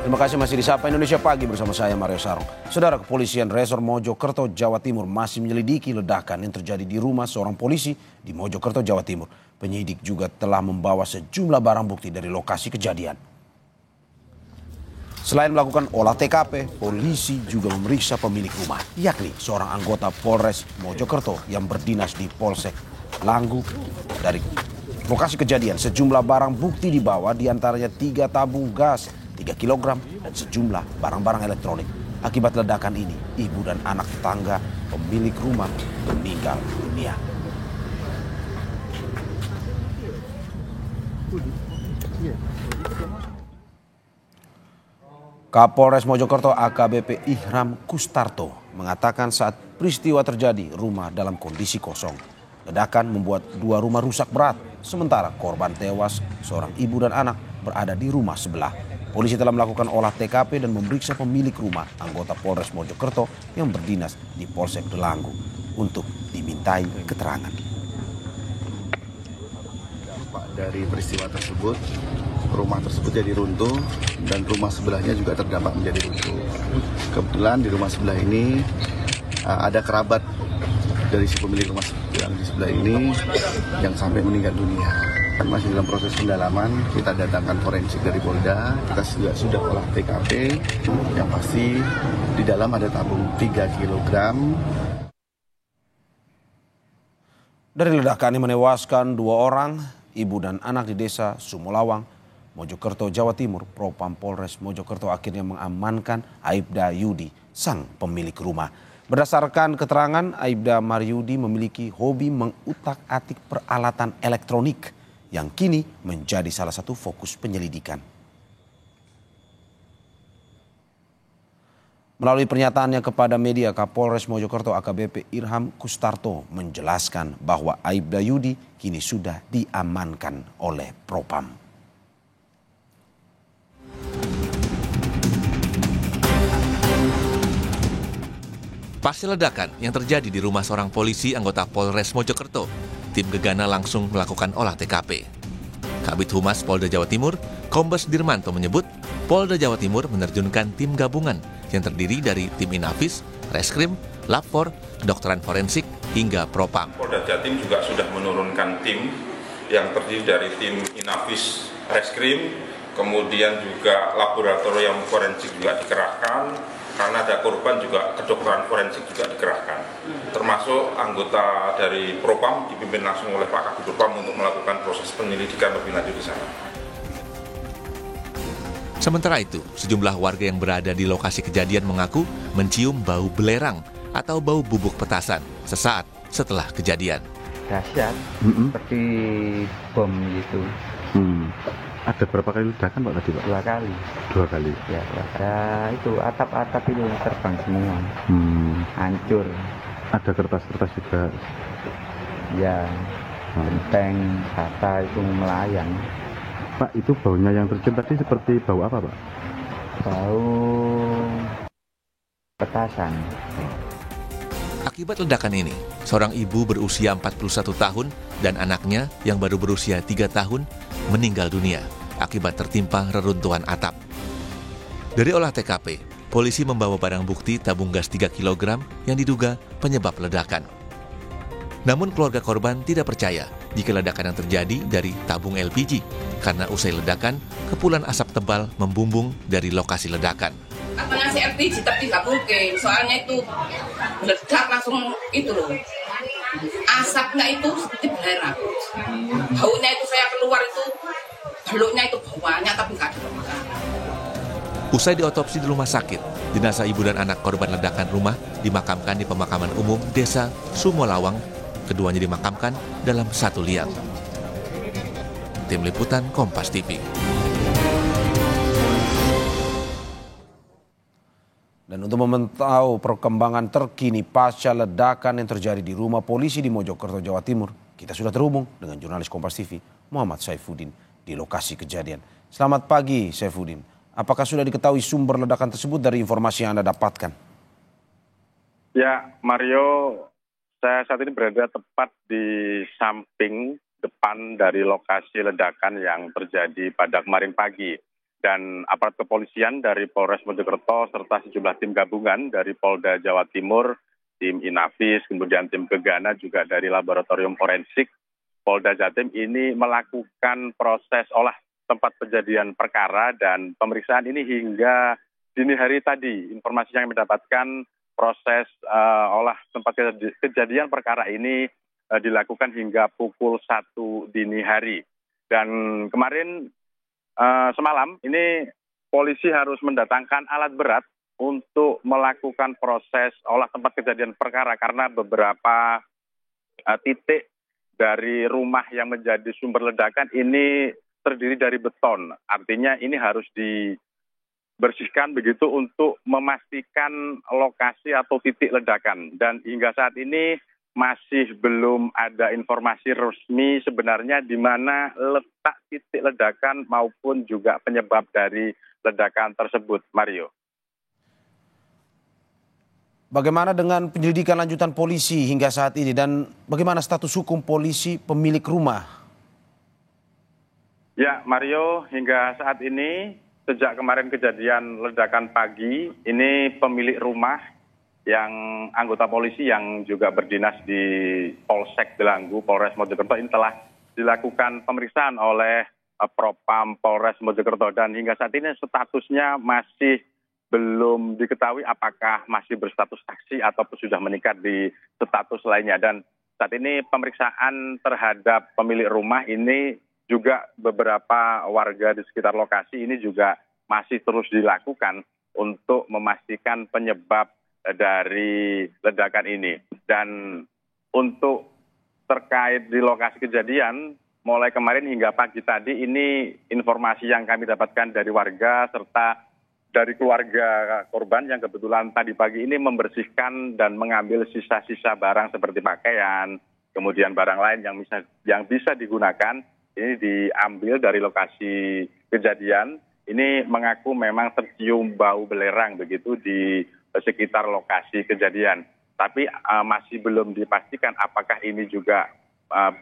Terima kasih masih di Sapa Indonesia Pagi bersama saya Mario Sarong. Saudara, kepolisian Resor Mojokerto, Jawa Timur masih menyelidiki ledakan yang terjadi di rumah seorang polisi di Mojokerto, Jawa Timur. Penyidik juga telah membawa sejumlah barang bukti dari lokasi kejadian. Selain melakukan olah TKP, polisi juga memeriksa pemilik rumah, yakni seorang anggota Polres Mojokerto yang berdinas di Polsek Langgu. Dari lokasi kejadian, sejumlah barang bukti dibawa, diantaranya 3 tabung gas, 3 kg, dan sejumlah barang-barang elektronik. Akibat ledakan ini, ibu dan anak tetangga pemilik rumah meninggal dunia. Kapolres Mojokerto AKBP Ihram Kustarto mengatakan saat peristiwa terjadi, rumah dalam kondisi kosong. Ledakan membuat 2 rumah rusak berat, sementara korban tewas, seorang ibu dan anak, berada di rumah sebelah. Polisi telah melakukan olah TKP dan memeriksa pemilik rumah, anggota Polres Mojokerto yang berdinas di Polsek Delanggu, untuk dimintai keterangan. Dari peristiwa tersebut, rumah tersebut jadi runtuh dan rumah sebelahnya juga terdampak menjadi runtuh. Kebetulan di rumah sebelah ini ada kerabat dari si pemilik rumah yang di sebelah ini yang sampai meninggal dunia. Masih dalam proses pendalaman, kita datangkan forensik dari Polda, kita sudah olah TKP, yang pasti di dalam ada tabung 3 kg. Dari ledakan yang menewaskan 2 orang, ibu dan anak di desa Sumolawang, Mojokerto, Jawa Timur, Propam Polres Mojokerto akhirnya mengamankan Aibda Yudi, sang pemilik rumah. Berdasarkan keterangan, Aibda Maryudi memiliki hobi mengutak-atik peralatan elektronik yang kini menjadi salah satu fokus penyelidikan. Melalui pernyataannya kepada media, Kapolres Mojokerto AKBP Ihram Kustarto menjelaskan bahwa Aibda Yudi kini sudah diamankan oleh Propam. Pasca ledakan yang terjadi di rumah seorang polisi anggota Polres Mojokerto, tim Gegana langsung melakukan olah TKP. Kabid Humas Polda Jawa Timur, Kombes Dirmanto menyebut, Polda Jawa Timur menerjunkan tim gabungan yang terdiri dari tim Inafis, Reskrim, Lapor, Kedokteran Forensik, hingga Propam. Polda Jatim juga sudah menurunkan tim yang terdiri dari tim Inafis, Reskrim, kemudian juga laboratorium forensik juga dikerahkan. Karena ada korban juga kedokteran forensik juga dikerahkan, termasuk anggota dari Propam dipimpin langsung oleh Pak Kabid Propam untuk melakukan proses penyelidikan lebih lanjut di sana. Sementara itu, sejumlah warga yang berada di lokasi kejadian mengaku mencium bau belerang atau bau bubuk petasan sesaat setelah kejadian. Dahsyat, seperti bom gitu. Ada berapa kali ledakan Pak tadi Pak? 2 kali. 2 kali? Ya, itu atap-atap itu terbang semua. Hancur. Ada kertas-kertas juga? Ya, genteng, bata itu melayang. Pak, itu baunya yang tercium tadi seperti bau apa Pak? Bau petasan. Akibat ledakan ini, seorang ibu berusia 41 tahun dan anaknya yang baru berusia 3 tahun meninggal dunia akibat tertimpa reruntuhan atap. Dari olah TKP, polisi membawa barang bukti tabung gas 3 kg yang diduga penyebab ledakan. Namun keluarga korban tidak percaya jika ledakan yang terjadi dari tabung LPG karena usai ledakan, kepulan asap tebal membumbung dari lokasi ledakan. Ngasih LPG tapi nggak mungkin, soalnya itu meledak langsung itu loh. Asapnya itu seperti belerang. Baunya itu saya keluar itu, beluknya itu baunya tapi nggak ada. Usai diotopsi di rumah sakit, jenazah ibu dan anak korban ledakan rumah dimakamkan di pemakaman umum Desa Sumolawang. Keduanya dimakamkan dalam satu liang. Tim Liputan Kompas TV. Dan untuk memantau perkembangan terkini pasca ledakan yang terjadi di rumah polisi di Mojokerto, Jawa Timur, kita sudah terhubung dengan jurnalis Kompas TV, Muhammad Saifuddin, di lokasi kejadian. Selamat pagi, Saifuddin. Apakah sudah diketahui sumber ledakan tersebut dari informasi yang Anda dapatkan? Ya, Mario, saya saat ini berada tepat di samping depan dari lokasi ledakan yang terjadi pada kemarin pagi. dan aparat kepolisian dari Polres Mojokerto serta sejumlah tim gabungan dari Polda Jawa Timur, tim Inafis, kemudian tim Gegana juga dari Laboratorium Forensik Polda Jatim ini melakukan proses olah tempat kejadian perkara dan pemeriksaan ini hingga dini hari tadi. Informasi yang mendapatkan proses olah tempat kejadian perkara ini dilakukan hingga pukul 1 dini hari. Dan kemarin semalam ini polisi harus mendatangkan alat berat untuk melakukan proses olah tempat kejadian perkara karena beberapa titik dari rumah yang menjadi sumber ledakan ini terdiri dari beton. Artinya ini harus dibersihkan begitu untuk memastikan lokasi atau titik ledakan. Dan hingga saat ini masih belum ada informasi resmi sebenarnya di mana letak titik ledakan maupun juga penyebab dari ledakan tersebut, Mario. Bagaimana dengan penyelidikan lanjutan polisi hingga saat ini dan bagaimana status hukum polisi pemilik rumah? Ya, Mario, hingga saat ini sejak kemarin kejadian ledakan pagi, ini pemilik rumah yang anggota polisi yang juga berdinas di Polsek Delanggu, Polres Mojokerto ini telah dilakukan pemeriksaan oleh Propam Polres Mojokerto dan hingga saat ini statusnya masih belum diketahui apakah masih berstatus saksi ataupun sudah meningkat di status lainnya. Dan saat ini pemeriksaan terhadap pemilik rumah ini juga beberapa warga di sekitar lokasi ini juga masih terus dilakukan untuk memastikan penyebab dari ledakan ini. Dan untuk terkait di lokasi kejadian, mulai kemarin hingga pagi tadi ini informasi yang kami dapatkan dari warga serta dari keluarga korban yang kebetulan tadi pagi ini membersihkan dan mengambil sisa-sisa barang seperti pakaian, kemudian barang lain yang bisa digunakan, ini diambil dari lokasi kejadian. Ini mengaku memang tercium bau belerang begitu di sekitar lokasi kejadian. Tapi masih belum dipastikan apakah ini juga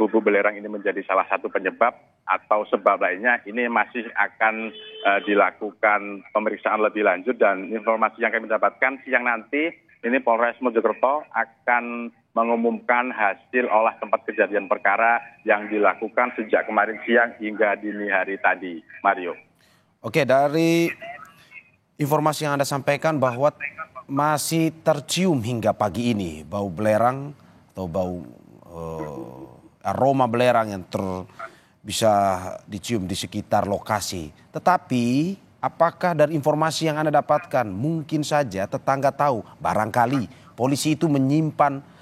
bubu belerang ini menjadi salah satu penyebab atau sebab lainnya. Ini masih akan dilakukan pemeriksaan lebih lanjut dan informasi yang kami dapatkan siang nanti ini Polres Mojokerto akan mengumumkan hasil olah tempat kejadian perkara yang dilakukan sejak kemarin siang hingga dini hari tadi, Mario. Oke, dari informasi yang Anda sampaikan bahwa masih tercium hingga pagi ini bau belerang atau bau aroma belerang yang bisa dicium di sekitar lokasi. Tetapi apakah dari informasi yang Anda dapatkan mungkin saja tetangga tahu barangkali polisi itu menyimpan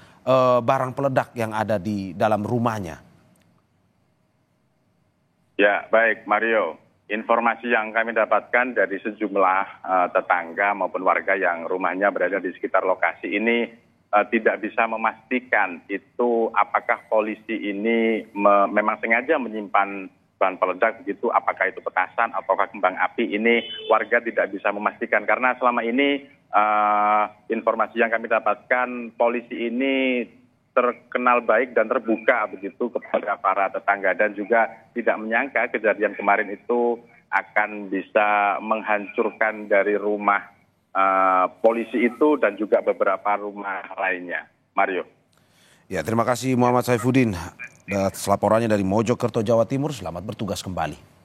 barang peledak yang ada di dalam rumahnya? Ya, baik Mario. Informasi yang kami dapatkan dari sejumlah tetangga maupun warga yang rumahnya berada di sekitar lokasi ini tidak bisa memastikan itu apakah polisi ini memang sengaja menyimpan bahan peledak begitu, apakah itu petasan ataukah kembang api, ini warga tidak bisa memastikan karena selama ini informasi yang kami dapatkan polisi ini terkenal baik dan terbuka begitu kepada para tetangga dan juga tidak menyangka kejadian kemarin itu akan bisa menghancurkan dari rumah polisi itu dan juga beberapa rumah lainnya. Mario. Ya, terima kasih Muhammad Saifuddin atas laporannya dari Mojokerto, Jawa Timur. Selamat bertugas kembali.